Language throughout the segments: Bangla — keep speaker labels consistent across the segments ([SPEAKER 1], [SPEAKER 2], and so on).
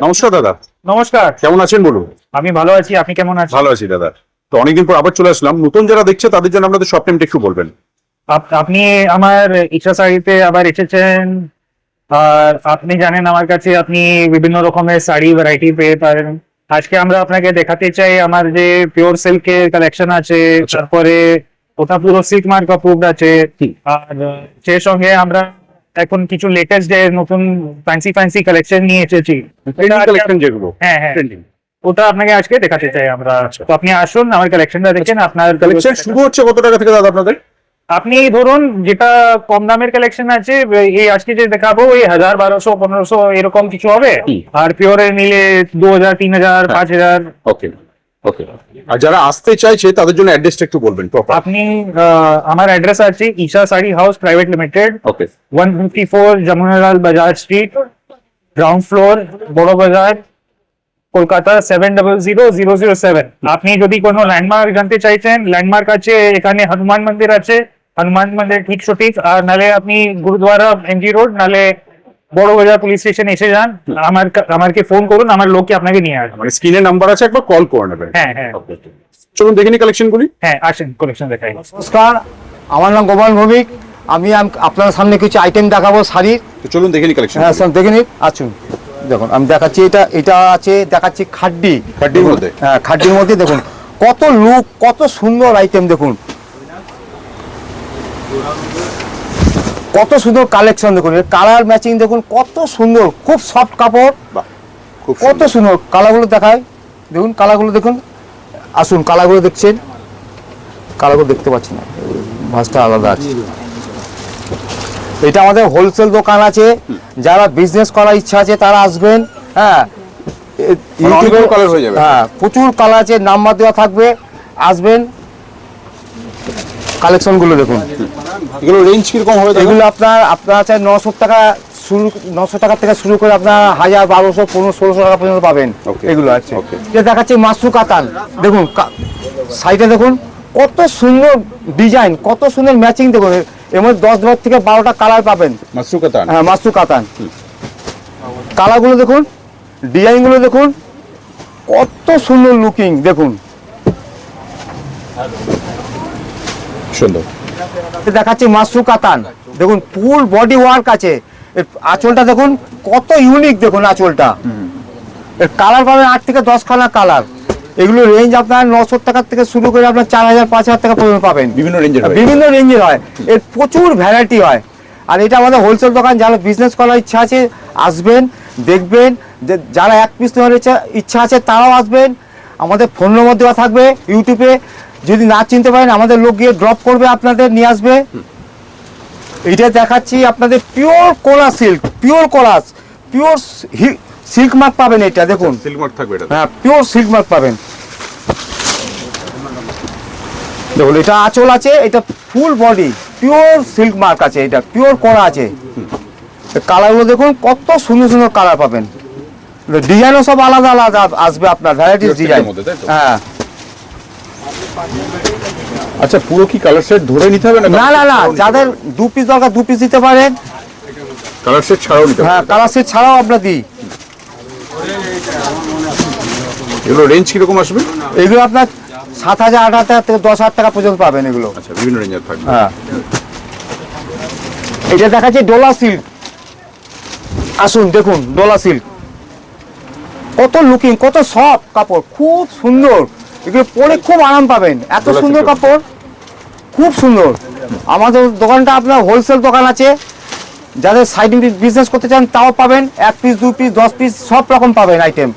[SPEAKER 1] নমস্কার দাদা।
[SPEAKER 2] নমস্কার।
[SPEAKER 1] কেমন আছেন বলুন?
[SPEAKER 2] আমি ভালো আছি, আপনি কেমন আছেন?
[SPEAKER 1] ভালো আছি দাদা। তো অনেকদিন পর আবার চলে আসলাম, নতুন যারা দেখছে তাদের জন্য আপনাদের শপ নেমটা একটু বলবেন।
[SPEAKER 2] আপনি আমার ইচ্ছা শাড়িতে আবার এসেছেন। আর আপনি জানেন আমার কাছে আপনি বিভিন্ন রকমের শাড়ি ভ্যারাইটি পেয়ে পারেন। আজকে আমরা আপনাকে দেখাতে চাই আমার যে পিওর সিল্কের কালেকশন আছে, তারপরে ওটা পুরো সিল্ক মার্ক অ্যাপ্রুভড আছে। আর সেই সঙ্গে আমরা এখন কিছু লেটেস্ট যে নতুন ফ্যান্সি কালেকশন নিয়ে এসেছি।
[SPEAKER 1] কালেকশন যেগুলো
[SPEAKER 2] হ্যাঁ হ্যাঁ, ওটা আপনাকে আজকে দেখাতে চাই আমরা। তো আপনি আসুন, আমার কালেকশনটা দেখেন। আপনার
[SPEAKER 1] কালেকশন শুরু হচ্ছে কত টাকা থেকে দাদা আপনাদের?
[SPEAKER 2] আপনি ধরুন যেটা কম দামের কালেকশন আছে, এই আজকে যে দেখাবো এই 1000, 1200, 1500 এরকম কিছু হবে। আর পিওরের নিলে 2000, 3000, 5000।
[SPEAKER 1] ওকে ওকে। আর যারা আসতে চাইছে তাদের জন্য অ্যাড্রেসটা একটু বলবেন প্রপার।
[SPEAKER 2] আপনি আমার অ্যাড্রেস আছে Isha sari house private limited,
[SPEAKER 1] okay,
[SPEAKER 2] 154 Jamunalal Bazar street, ground floor, বড় বাজার, কলকাতা 700007। আপনি যদি কোনো ল্যান্ডমার্ক জানতে চাইছেন, ল্যান্ডমার্ক আছে এখানে, হনুমান মন্দির আছে, হনুমান মন্দির ঠিক সঠিক। আর নালে আপনি গুরুদ্বারা এমজি রোড, নালে বড় বাজার পুলিশ স্টেশন এসে যান, আমাকে ফোন করুন, আমার লোককে আপনাকে নিয়ে আসবে।
[SPEAKER 1] মানে স্ক্রিনে নাম্বার আছে, একবার কল করে নেবেন।
[SPEAKER 2] হ্যাঁ হ্যাঁ,
[SPEAKER 1] চলুন দেখে নিই কালেকশনগুলি।
[SPEAKER 2] হ্যাঁ আসেন, কালেকশন দেখাই।
[SPEAKER 3] নমস্কার, আমার নাম গোপাল ভৌমিক। আমি আপনার সামনে কিছু আইটেম দেখাবো শাড়ির।
[SPEAKER 1] তো চলুন দেখে নিই কালেকশন।
[SPEAKER 3] হ্যাঁ স্যার, দেখে নিন। আসুন, দেখুন আমি দেখাচ্ছি। এটা আছে, দেখাচ্ছি
[SPEAKER 1] খাড্ডির মধ্যে।
[SPEAKER 3] হ্যাঁ, খাড্ডির মধ্যে দেখুন কত লুক, কত সুন্দর আইটেম। দেখুন কত সুন্দর কালেকশন। দেখুন এর কালার ম্যাচিং দেখুন কত সুন্দর, খুব সফট কাপড়, কত সুন্দর। কালারগুলো দেখায়, দেখুন কালারগুলো দেখুন। আসুন, কালারগুলো দেখছেন, কালারগুলো দেখতে পাচ্ছি না, ভাঁজটা আলাদা আছে। এটা আমাদের হোলসেল দোকান আছে, যারা বিজনেস করার ইচ্ছা আছে তারা আসবেন। হ্যাঁ, ইউটিউবে
[SPEAKER 1] কালার হয়ে যাবে।
[SPEAKER 3] হ্যাঁ, প্রচুর কালার আছে, নাম্বার দেওয়া থাকবে, আসবেন। কালেকশনগুলো দেখুন।
[SPEAKER 1] এগুলো রেঞ্জ কিরকম হবে?
[SPEAKER 3] এগুলো আপনার চাই 900 টাকা শুরু, 900 টাকা থেকে শুরু করে আপনার 1000, 1200, 1500, 1600 টাকা পর্যন্ত পাবেন। এগুলো আছে। এটা দেখাচ্ছি মাশরু কাতান। দেখুন সাইডে দেখুন কত সুন্দর ডিজাইন, কত সুন্দর ম্যাচিং। দেখুন এর মধ্যে 10 থেকে 12টা কালার পাবেন।
[SPEAKER 1] মাশরু কাতান।
[SPEAKER 3] হ্যাঁ, মাশরু কাতান। কালারগুলো দেখুন, ডিজাইনগুলো দেখুন, কত সুন্দর লুকিং। দেখুন
[SPEAKER 1] সুন্দর।
[SPEAKER 3] দেখাচ্ছি মাশরু কাতান। দেখুন ফুল বডি ওয়ার্ক আছে। আঁচলটা দেখুন কত ইউনিক। দেখুন আঁচলটা, এর কালার পাবেন 8 থেকে 10 খানা কালার। এগুলো রেঞ্জ আপনার 900 টাকা থেকে শুরু করে আপনার 4000, 5000 টাকা পর্যন্ত পাবেন।
[SPEAKER 1] বিভিন্ন
[SPEAKER 3] রেঞ্জের হয়, এর প্রচুর ভ্যারাইটি হয়। আর এটা আমাদের হোলসেল দোকান, যারা বিজনেস করার ইচ্ছা আছে আসবেন, দেখবেন। যারা এক পিস নেওয়ার ইচ্ছা আছে তারাও আসবেন। আমাদের ফোন নম্বর দেওয়া থাকবে ইউটিউবে। যদি না চিনতে পারেন আমাদের লোক গিয়ে ড্রপ করবে, আপনাদের নিয়ে আসবে। এটা দেখাচ্ছি আপনাদের পিওর কোলা সিল্ক, পিওর সিল্ক মার্ক পাবেন। এটা দেখুন
[SPEAKER 1] সিল্ক মার্ক থাকবে এটা।
[SPEAKER 3] হ্যাঁ, পিওর সিল্ক মার্ক পাবেন। দেখুন এটা আঁচল আছে, এটা full body pure silk mark আছে, এটা পিওর করা আছে। কালারগুলো দেখুন কত সুন্দর সুন্দর কালার পাবেন। ডিজাইনও সব আলাদা আলাদা আসবে আপনার, ভ্যারাইটিস ডিজাইন। হ্যাঁ।
[SPEAKER 1] আচ্ছা, পুরো কি কালার সেট ধরে নিতে হবে না?
[SPEAKER 3] না না না, যাদের 2 পিস দরকার 2 পিস দিতে পারেন।
[SPEAKER 1] কালার সেট ছাড়াও নিতে হবে?
[SPEAKER 3] হ্যাঁ, কালার সেট ছাড়াও আমরা দিই।
[SPEAKER 1] এগুলো রেঞ্জ কিরকম আসবে?
[SPEAKER 3] এগুলো আপনার 7000, 8000 থেকে 10000 টাকা পর্যন্ত পাবেন এগুলো।
[SPEAKER 1] আচ্ছা, বিভিন্ন রেঞ্জের থাকবে।
[SPEAKER 3] হ্যাঁ, এটা দেখাচ্ছি ডোলা সিল্ক। আসুন দেখুন ডোলা সিল্ক কত লুকিং, কত সফট কাপড়, খুব সুন্দর। এগুলো পরে খুব আরাম পাবেন, এত সুন্দর কাপড়, খুব সুন্দর। আমাদের দোকানটা আপনার হোলসেল দোকান আছে, যাদের সাইড বিজনেস করতে চান তাও পাবেন। 1 পিস, 2 পিস, 10 পিস সব রকম পাবেন আইটেম।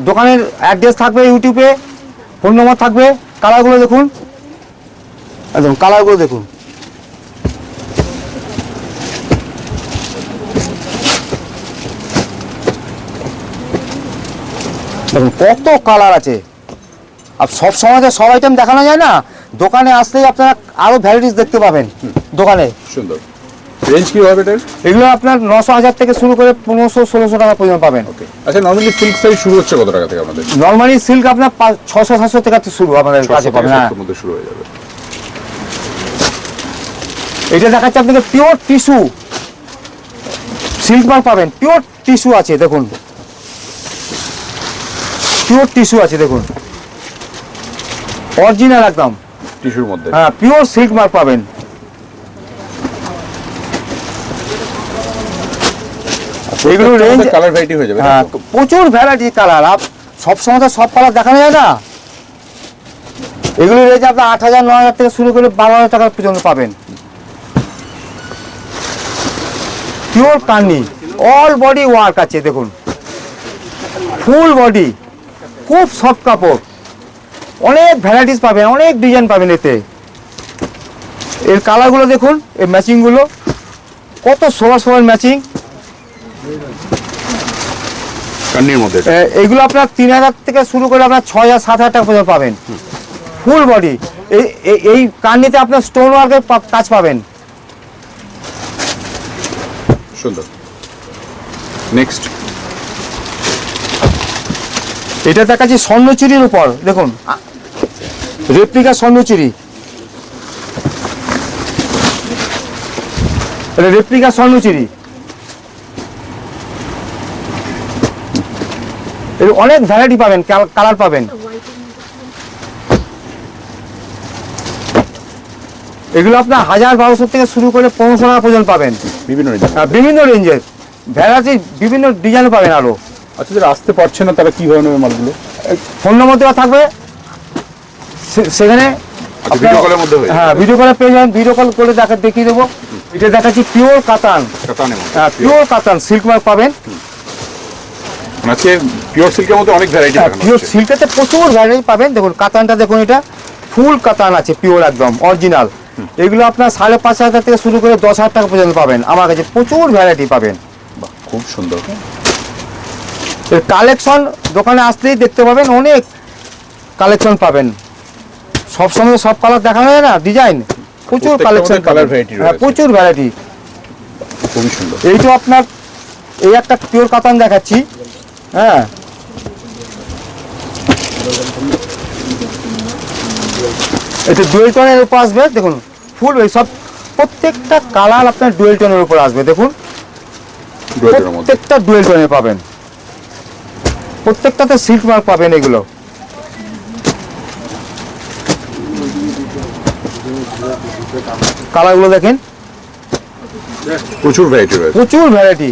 [SPEAKER 3] দোকানের অ্যাড্রেস থাকবে ইউটিউবে, ফোন নম্বর থাকবে। কালারগুলো দেখুন, একদম কালারগুলো দেখুন। দেখুন কত কালার আছে। আর সব সময় তো সব আইটেম দেখানো যায় না, দোকানে আসলেই আপনারা আরো ভ্যারাইটিস দেখতে পাবেন দোকানে।
[SPEAKER 1] সুন্দর। রেঞ্জ কি হবে এটার?
[SPEAKER 3] এগুলো আপনার 900, 1000 থেকে শুরু করে 1500, 1600 টাকা পর্যন্ত পাবেন।
[SPEAKER 1] আচ্ছা, নরমালি সিল্ক শাড়ি শুরু হচ্ছে কত টাকা থেকে আমাদের?
[SPEAKER 3] নরমালি সিল্ক আপনার 600, 700 টাকা থেকে শুরু আমাদের কাছে পাবেন। হ্যাঁ,
[SPEAKER 1] মধ্যে শুরু হয়ে যাবে।
[SPEAKER 3] এটা দেখাচ্ছে আপনাকে পিওর টিস্যু সিল্ক মার্ক পাবেন, পিওর টিস্যু আছে। দেখুন পিওর টিস্যু আছে দেখুন, অরিজিনাল একদম।
[SPEAKER 1] টিস্যুর মধ্যে।
[SPEAKER 3] হ্যাঁ, পিওর সিল্ক মার্ক পাবেন। এগুলো রেঞ্জ
[SPEAKER 1] কালার ভ্যারাইটি হয়ে যাবে।
[SPEAKER 3] হ্যাঁ, প্রচুর ভ্যারাইটি কালার। সবসময় তো সব কালার দেখানো যায় না। এগুলো রেঞ্জ আপনার 8,000 9,000 থেকে শুরু করে 12,000 টাকা পর্যন্ত পাবেন। পিওর কানি, অল বডি ওয়ার্ক আছে দেখুন, ফুল বডি, খুব সফট কাপড়, অনেক ভ্যারাইটিস পাবেন, অনেক ডিজাইন পাবেন এতে। এর কালারগুলো দেখুন, এই ম্যাচিংগুলো কত সবার সবার ম্যাচিং।
[SPEAKER 1] কান্নির মধ্যে।
[SPEAKER 3] এইগুলো আপনার 3,000 থেকে শুরু করে আপনার 6,000 7,000 টাকা পর্যন্ত পাবেন, ফুল বডি। এই কান্নিতে আপনার স্টোন ওয়ার্কের কাজ পাবেন।
[SPEAKER 1] সুন্দর। নেক্সট,
[SPEAKER 3] এটা দেখাচ্ছি স্বর্ণচুরির উপর, দেখুন রেপ্লিকা স্বর্ণচুরি, এটা রেপ্লিকা স্বর্ণচুরি। এর অনেক ভ্যারাইটি পাবেন, কালার পাবেন। এগুলো আপনার 1,000-1,200 থেকে শুরু করে 1500 টাকা পর্যন্ত পাবেন।
[SPEAKER 1] বিভিন্ন ডিজাইন।
[SPEAKER 3] বিভিন্ন রেঞ্জের ভ্যারাইটি, বিভিন্ন ডিজাইন পাবেন আরো।
[SPEAKER 1] আচ্ছা, যারা আসতে পারছে না তারা কিভাবে নেবে মালগুলো?
[SPEAKER 3] ফোন নম্বর দেওয়া থাকবে সেখানে।
[SPEAKER 1] ভিডিও কলের মধ্যে হয়ে যাবে।
[SPEAKER 3] হ্যাঁ, ভিডিও কলে পেয়ে যাবেন, ভিডিও কল করে দেখিয়ে দেবো। এটা দেখাচ্ছি পিওর কাতান,
[SPEAKER 1] কাতানের মধ্যে।
[SPEAKER 3] হ্যাঁ পিওর কাতান সিল্ক মার্ক পাবেন।
[SPEAKER 1] আজকে পিওর সিল্কের মধ্যে অনেক ভ্যারাইটি
[SPEAKER 3] হ্যাঁ,
[SPEAKER 1] দেখানো
[SPEAKER 3] পিওর
[SPEAKER 1] হচ্ছে।
[SPEAKER 3] সিল্কেতে প্রচুর ভ্যারাইটি পাবেন। দেখুন কাতানটা দেখুন, এটা ফুল কাতান আছে, পিওর একদম অরিজিনাল। এগুলো আপনার 5,500 থেকে শুরু করে 10,000 টাকা পর্যন্ত পাবেন। আমার কাছে প্রচুর ভ্যারাইটি পাবেন।
[SPEAKER 1] বাহ, খুব সুন্দর।
[SPEAKER 3] এর কালেকশন দোকানে আসলেই দেখতে পাবেন, অনেক কালেকশন পাবেন। সবসময় সব কালার দেখানো যায় না, ডিজাইন প্রচুর
[SPEAKER 1] প্রত্যেকটার
[SPEAKER 3] কালেকশন,
[SPEAKER 1] মধ্যে colour variety
[SPEAKER 3] হ্যাঁ
[SPEAKER 1] রয়েছে।
[SPEAKER 3] প্রচুর ভ্যারাইটি।
[SPEAKER 1] খুবই সুন্দর।
[SPEAKER 3] এইটা আপনার এই একটা পিওর কাতান দেখাচ্ছি। হ্যাঁ, এটা ডুয়েল টোনের উপর আসবে দেখুন, ফুল সব প্রত্যেকটা কালার আপনার ডুয়েল টোনের উপর আসবে দেখুন,
[SPEAKER 1] ডুয়েলের মধ্যে।
[SPEAKER 3] প্রত্যেকটা ডুয়েল টোনে পাবেন, প্রত্যেকটাতে সিল্ক মার্ক পাবেন। এগুলো কালারগুলো দেখেন,
[SPEAKER 1] প্রচুর ভ্যারাইটি রয়েছে।
[SPEAKER 3] প্রচুর ভ্যারাইটি।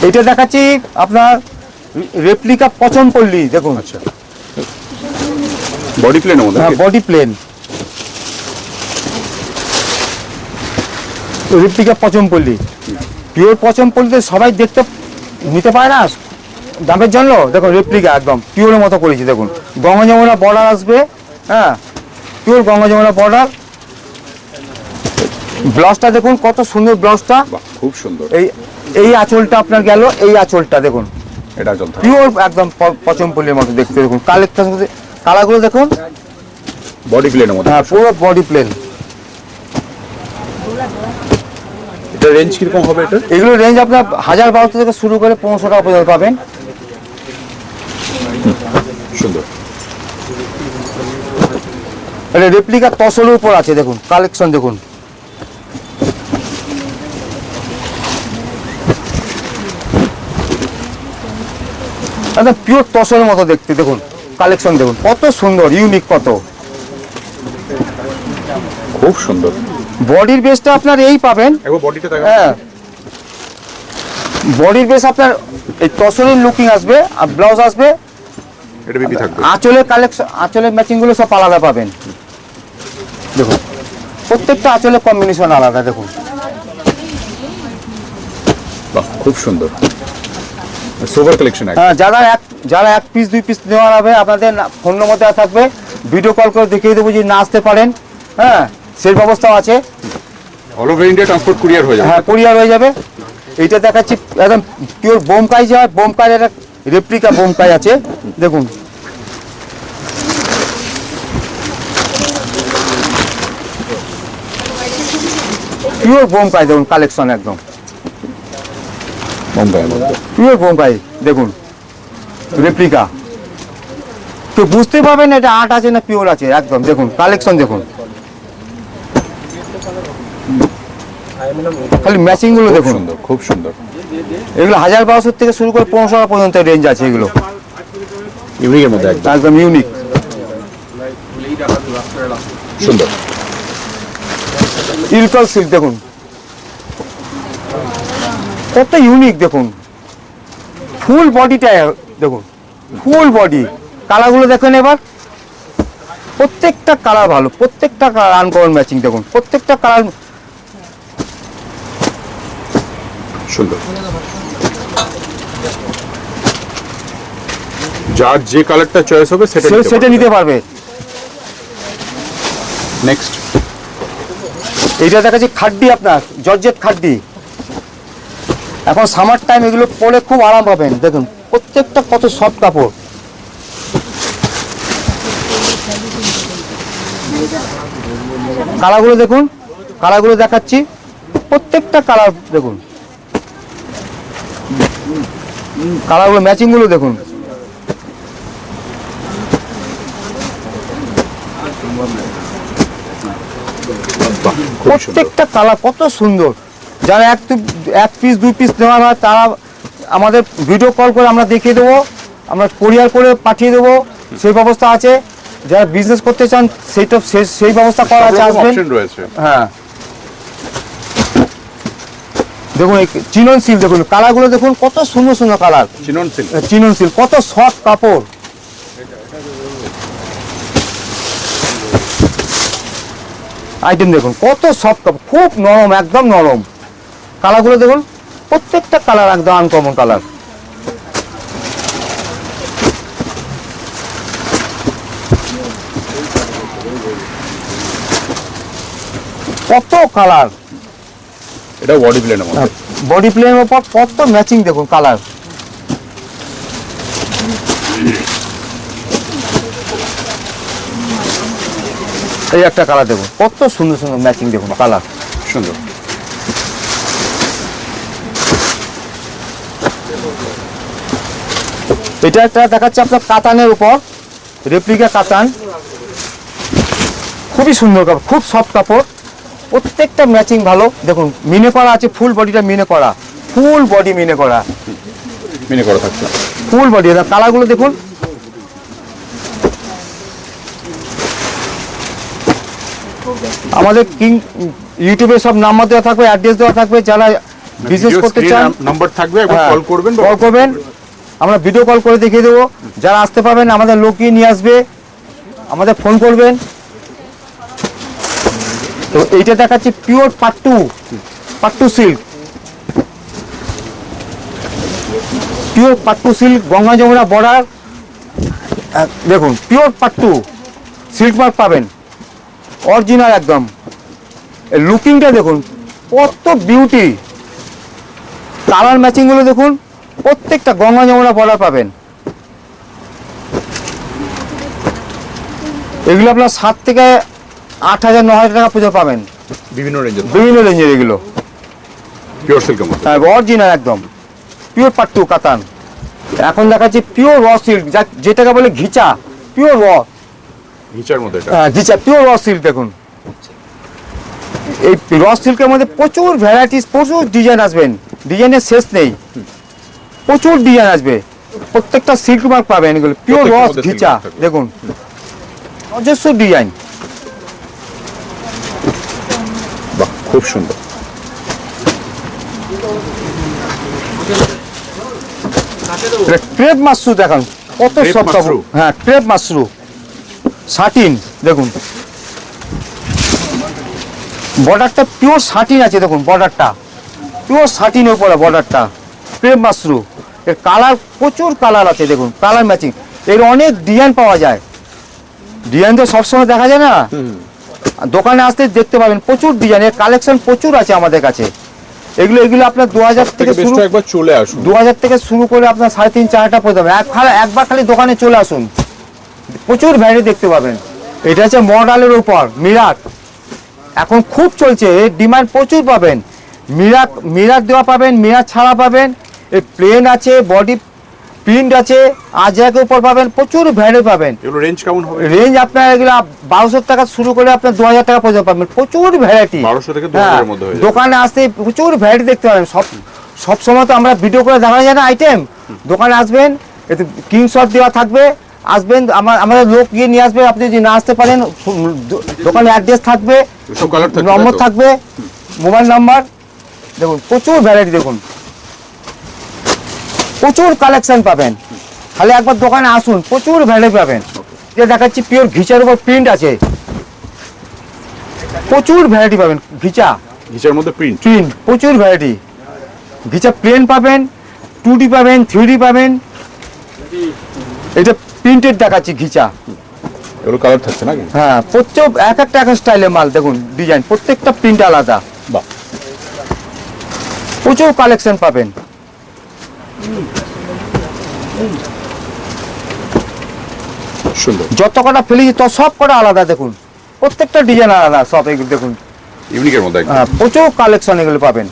[SPEAKER 3] এটা দেখাচ্ছি আপনার রেপ্লিকা পচনপল্লী, দেখুন
[SPEAKER 1] আচ্ছা, বডি প্লেনের মধ্যে।
[SPEAKER 3] হ্যাঁ, বডি প্লেন রেপ্লিকা পচনপল্লী। পিওর পচনপল্লীতে সবাই দেখতে নিতে পারে না দামের জন্য। দেখুন রেপ্লিকা একদম পিওরের মতো করেছি, দেখুন গঙ্গা যমুনা বর্ডার আসবে। হ্যাঁ, পিওর গঙ্গা যমুনা বর্ডার। ব্লাউজটা দেখুন কত সুন্দর ব্লাউজটা,
[SPEAKER 1] বাহ, খুব সুন্দর।
[SPEAKER 3] এই আঁচলটা আপনার গেল, এই আঁচলটা দেখুন
[SPEAKER 1] এটা চলতে
[SPEAKER 3] পিওর একদম পচনপল্লীর মতো দেখতে। দেখুন কালারগুলো দেখুন,
[SPEAKER 1] বডি প্লেনের মধ্যে।
[SPEAKER 3] হ্যাঁ পুরো বডি প্লেন।
[SPEAKER 1] এটা রেঞ্জ কিরকম হবে এটা?
[SPEAKER 3] এগুলো রেঞ্জ আপনার 1,012 থেকে শুরু করে 1500 টাকা পর্যন্ত পাবেন।
[SPEAKER 1] সুন্দর।
[SPEAKER 3] এটা রেপ্লিকা তসরের উপর আছে, দেখুন কালেকশন দেখুন। একদম পিওর তসরের মতো দেখতে, দেখুন কালেকশন দেখুন কত সুন্দর, ইউনিক কত।
[SPEAKER 1] খুব সুন্দর।
[SPEAKER 3] বডির বেসটা আপনার এই পাবেন।
[SPEAKER 1] একবার বডিটা দেখা।
[SPEAKER 3] হ্যাঁ, বডির বেস আপনার এই তসরের লুকিং আসবে, আর ব্লাউজ আসবে।
[SPEAKER 1] এটা বিপি থাকবে।
[SPEAKER 3] আঁচলের কালেকশন, আঁচলের ম্যাচিং গুলো সব আলাদা পাবেন। দেখুন প্রত্যেকটা আঁচলের কম্বিনেশন আলাদা, দেখুন
[SPEAKER 1] বাহ, খুব সুন্দর। Sober collection.
[SPEAKER 3] হ্যাঁ, যারা এক পিস 2 পিস নেওয়ার হবে, আপনাদের ফোন নম্বর দেওয়া থাকবে, ভিডিও কল করে দেখিয়ে দেবো যদি না আসতে পারেন। হ্যাঁ, সেই ব্যবস্থাও আছে।
[SPEAKER 1] All over India transport courier হয়ে যাবে।
[SPEAKER 3] হ্যাঁ, কুরিয়ার হয়ে যাবে। এইটা দেখাচ্ছি একদম পিওর বোমকাই, যায় বোমকাই, একটা রেপ্লিকা বোমকাই আছে দেখুন। পিওর বোমকাই দেখুন কালেকশন একদম
[SPEAKER 1] বোম্বাইয়ের মধ্যে।
[SPEAKER 3] পিওর বোমকাই দেখুন রেপ্লিকা। তো বুঝতে পারবেন এটা আর্ট আছে না পিওর আছে, একদম দেখুন কালেকশন দেখুন। খালি ম্যাচিং গুলো
[SPEAKER 1] খুব
[SPEAKER 3] দেখুন,
[SPEAKER 1] সুন্দর, খুব সুন্দর।
[SPEAKER 3] এগুলো 1000-1200 থেকে শুরু করে 1500 টাকা পর্যন্ত রেঞ্জ আছে এগুলো,
[SPEAKER 1] ইউনিকের মধ্যে একদম
[SPEAKER 3] একদম ইউনিক।
[SPEAKER 1] সুন্দর।
[SPEAKER 3] ইলকাল সিল্ক দেখুন কত ইউনিক, দেখুন ফুল বডিটা দেখুন, ফুল বডি। কালারগুলো দেখেন এবার, প্রত্যেকটা কালার ভালো, প্রত্যেকটা কালার আনকমন ম্যাচিং দেখুন, প্রত্যেকটা কালার
[SPEAKER 1] সুন্দর। যার যে কালারটা চয়েস হবে সেটা
[SPEAKER 3] সেটা নিতে পারবে।
[SPEAKER 1] নেক্সট
[SPEAKER 3] এইটা দেখাচ্ছি খাড্ডি, আপনার জর্জেট খাড্ডি। এখন সামার টাইম এগুলো পরে খুব আরাম পাবেন, দেখুন প্রত্যেকটা কত সফট কাপড়। কালারগুলো দেখুন, কালারগুলো দেখাচ্ছি, প্রত্যেকটা কালার দেখুন, কালারগুলো ম্যাচিংগুলো দেখুন।
[SPEAKER 1] বাহ, খুব সুন্দর।
[SPEAKER 3] প্রত্যেকটা কালার কত সুন্দর। যারা এক পিস 2 পিস নেওয়ার হয় তারা আমাদের ভিডিও কল করে আমরা দেখিয়ে দেবো, আমরা কোরিয়ার করে পাঠিয়ে দেবো, সেই ব্যবস্থা আছে। যারা বিজনেস করতে চান সেই ব্যবস্থা করা আছে, আসবেন।
[SPEAKER 1] অপশন রয়েছে।
[SPEAKER 3] হ্যাঁ দেখুন এই চিনন সিল্ক দেখুন, কালারগুলো দেখুন কত সুন্দর সুন্দর colour.
[SPEAKER 1] Chinon silk
[SPEAKER 3] chinon silk কত সফট কাপড়। আইটেম দেখুন কত সফট কাপড়, খুব নরম, একদম নরম। কালারগুলো দেখুন, প্রত্যেকটা কালার একদম আনকমন কালার। কত কালার,
[SPEAKER 1] এটা বডি প্লেনের মধ্যে।
[SPEAKER 3] বডি প্লেনের উপর কত ম্যাচিং দেখুন কালার। এই একটা কালার দেখুন, কত সুন্দর সুন্দর ম্যাচিং দেখুন কালার।
[SPEAKER 1] সুন্দর।
[SPEAKER 3] এটা একটা দেখাচ্ছে আপনার কাতানের উপর, রেপ্লিকা কাতান, খুবই সুন্দর কাপড়, খুব সফট কাপড়, প্রত্যেকটা ম্যাচিং ভালো। দেখুন মিনে করা আছে, ফুল বডিটা মিনে করা, ফুল বডি মিনে করা,
[SPEAKER 1] মিনে করা থাকছে।
[SPEAKER 3] Full body. কালারগুলো দেখুন, আমাদের কিং ইউটিউবে সব নাম্বার দেওয়া থাকবে, অ্যাড্রেস দেওয়া থাকবে। যারা বিজনেস করতে চান
[SPEAKER 1] নাম্বার থাকবে, একবার
[SPEAKER 3] হ্যাঁ,
[SPEAKER 1] কল করবেন।
[SPEAKER 3] কল করবেন, আমরা ভিডিও কল করে দেখিয়ে দেবো। যারা আসতে পারবেন আমাদের লোক গিয়ে নিয়ে আসবে, আমাদের ফোন করবেন। তো এইটা দেখাচ্ছি pure pattu silk, pure pattu silk, Ganga Jamuna border. দেখুন পিওর পাট্টু সিল্ক মার্ক পাবেন, অরিজিনাল একদম। লুকিংটা দেখুন কত বিউটি, কালার ম্যাচিং গুলো দেখুন, প্রত্যেকটা গঙ্গা যমুনা বর্ডার পাবেন। এগুলো আপনার 7 থেকে 8,000 9,000 টাকা পর্যন্ত পাবেন,
[SPEAKER 1] বিভিন্ন রেঞ্জের,
[SPEAKER 3] বিভিন্ন রেঞ্জের এগুলো।
[SPEAKER 1] পিওর সিল্কের মধ্যে।
[SPEAKER 3] হ্যাঁ অরিজিনাল একদম পিওর পাট্টু কাতান। এখন দেখাচ্ছি পিওর র সিল্ক, যেটাকে বলে ঘিচা, পিওর র
[SPEAKER 1] নিচের মধ্যে এটা।
[SPEAKER 3] ঘিচা, পিওর র সিল্ক। দেখুন এই র সিল্কের মধ্যে প্রচুর ভ্যারাইটিস, প্রচুর ডিজাইন আসবেন, ডিজাইনের শেষ নেই, প্রচুর ডিজাইন আসবে। প্রত্যেকটা সিল্ক মার্ক পাবেন, এগুলো পিওর
[SPEAKER 1] প্রত্যেকটার
[SPEAKER 3] রস
[SPEAKER 1] মধ্যে
[SPEAKER 3] ঘিচা।
[SPEAKER 1] silk mark থাকবে।
[SPEAKER 3] দেখুন অজস্র ডিজাইন,
[SPEAKER 1] বাহ, খুব সুন্দর।
[SPEAKER 3] ক্রেপ মাশরু দেখান কত
[SPEAKER 1] Crepe
[SPEAKER 3] সব কাপড়।
[SPEAKER 1] mushroom?
[SPEAKER 3] হ্যাঁ ক্রেপ মাশরু শাটিন, দেখুন বর্ডারটা পিওর শাটিন আছে, দেখুন বর্ডারটা পিওর শাটিনের উপরে বর্ডারটা, ক্রেপ মাশরু। এর কালার প্রচুর কালার আছে, দেখুন কালার ম্যাচিং। এর অনেক ডিজাইন পাওয়া যায়, ডিজাইন তো সবসময় দেখা যায় না, দোকানে আসতে দেখতে পাবেন প্রচুর ডিজাইন, এর কালেকশন প্রচুর আছে আমাদের কাছে। এগুলো আপনার 2000 থেকে শুরু,
[SPEAKER 1] একবার চলে আসুন।
[SPEAKER 3] 2000 থেকে শুরু করে আপনার 3,500-4,000 পর্যন্ত একবার খালি দোকানে চলে আসুন, প্রচুর ভ্যারাইটি দেখতে পাবেন। এটা হচ্ছে মডালের উপর মিরাক, এখন খুব চলছে, এর ডিমান্ড প্রচুর পাবেন। মিরাক দেওয়া পাবেন, মিরাক ছাড়া পাবেন, এই প্লেন আছে, বডি প্রিন্ট আছে, আজরাকের উপর পাবেন, প্রচুর ভ্যারাইটি পাবেন।
[SPEAKER 1] এগুলো রেঞ্জ কেমন হবে?
[SPEAKER 3] রেঞ্জ আপনার এগুলো 1200 টাকা শুরু করে আপনার 2000 টাকা পর্যন্ত পাবেন, প্রচুর ভ্যারাইটি।
[SPEAKER 1] 1200 থেকে 2000 এর মধ্যে হয়ে যাবে।
[SPEAKER 3] দোকানে আসতে প্রচুর ভ্যারাইটি দেখতে পাবেন। সব সময় তো আমরা ভিডিও করে দেখানো যায় না আইটেম। দোকানে আসবেন, এতে স্ক্রিনশট দেওয়া থাকবে, আসবেন, আমাদের লোক গিয়ে নিয়ে আসবে। আপনি যদি না আসতে পারেন, দোকানে অ্যাড্রেস থাকবে,
[SPEAKER 1] সব কালার থাকবে,
[SPEAKER 3] নম্বর
[SPEAKER 1] তাই তো?
[SPEAKER 3] থাকবে, মোবাইল নাম্বার। দেখুন প্রচুর ভ্যারাইটি, দেখুন প্রচুর কালেকশন পাবেন। খালি একবার দোকানে আসুন, প্রচুর ভ্যারাইটি পাবেন। যে দেখাচ্ছি পিওর ঘিচার উপর প্রিন্ট আছে, প্রচুর ভ্যারাইটি পাবেন।
[SPEAKER 1] ঘিচার মধ্যে প্রিন্ট।
[SPEAKER 3] প্রচুর ভ্যারাইটি। ঘিচা প্লেন পাবেন, 2D পাবেন, 3D পাবেন। এটা প্রিন্টেড দেখাচ্ছি ঘিচা।
[SPEAKER 1] এগুলো কালার থাকছে নাকি?
[SPEAKER 3] হ্যাঁ, প্রত্যেক এক একটা স্টাইলের মাল, দেখুন ডিজাইন, প্রত্যেকটা প্রিন্ট আলাদা।
[SPEAKER 1] বাহ,
[SPEAKER 3] প্রচুর কালেকশন পাবেন।
[SPEAKER 1] সুন্দর।
[SPEAKER 3] যত কটা ফেলেছি তো সব কটা আলাদা, দেখুন প্রত্যেকটা ডিজাইন আলাদা সব। এগুলো দেখুন
[SPEAKER 1] ইউনিকের মধ্যে একদম।
[SPEAKER 3] প্রচুর কালেকশন এগুলো পাবেন।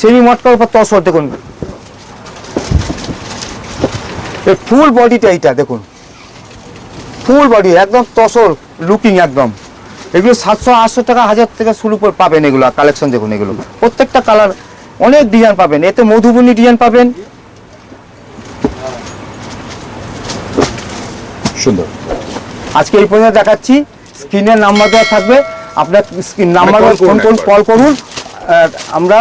[SPEAKER 3] সেমি মটকার উপর তসর, দেখুন ফুল বডিটা, এইটা দেখুন ফুল বডি একদম তসর লুকিং একদম। এগুলো 700-800 টাকা, 1000 টাকা শুরু করে পাবেন। এগুলো কালেকশন দেখুন, এগুলো প্রত্যেকটা কালার অনেক ডিজাইন পাবেন। এতে মধুবনী ডিজাইন পাবেন।
[SPEAKER 1] সুন্দর।
[SPEAKER 3] আজকে এই পর্যন্ত দেখাচ্ছি। স্ক্রিনের নাম্বার দেওয়া থাকবে, আপনার স্ক্রিন নাম্বার
[SPEAKER 1] call করুন
[SPEAKER 3] ফোন
[SPEAKER 1] একবার।
[SPEAKER 3] কল করুন, আমরা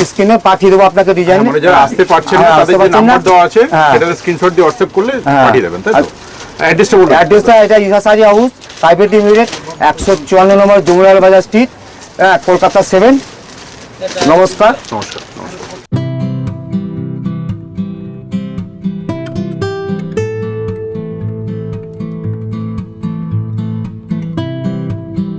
[SPEAKER 3] স্ক্রিনে পাঠিয়ে দেবো আপনাকে ডিজাইন।
[SPEAKER 1] মানে যারা আসতে পারছেন না, তাদের যে নাম্বার দেওয়া আছে সেটাতে স্ক্রিনশট দিয়ে হোয়াটসঅ্যাপ করলে পাঠিয়ে দেবেন, তাই তো? অ্যাড্রেসটা বলুন।
[SPEAKER 3] অ্যাড্রেসটা এটা ইসা শাড়ি হাউস, প্রাইভেট লিমিটেড, 154 নম্বর জমুলাল বাজার স্ট্রিট, কলকাতা 7। নমস্কার।
[SPEAKER 1] নমস্কার। নমস্কার।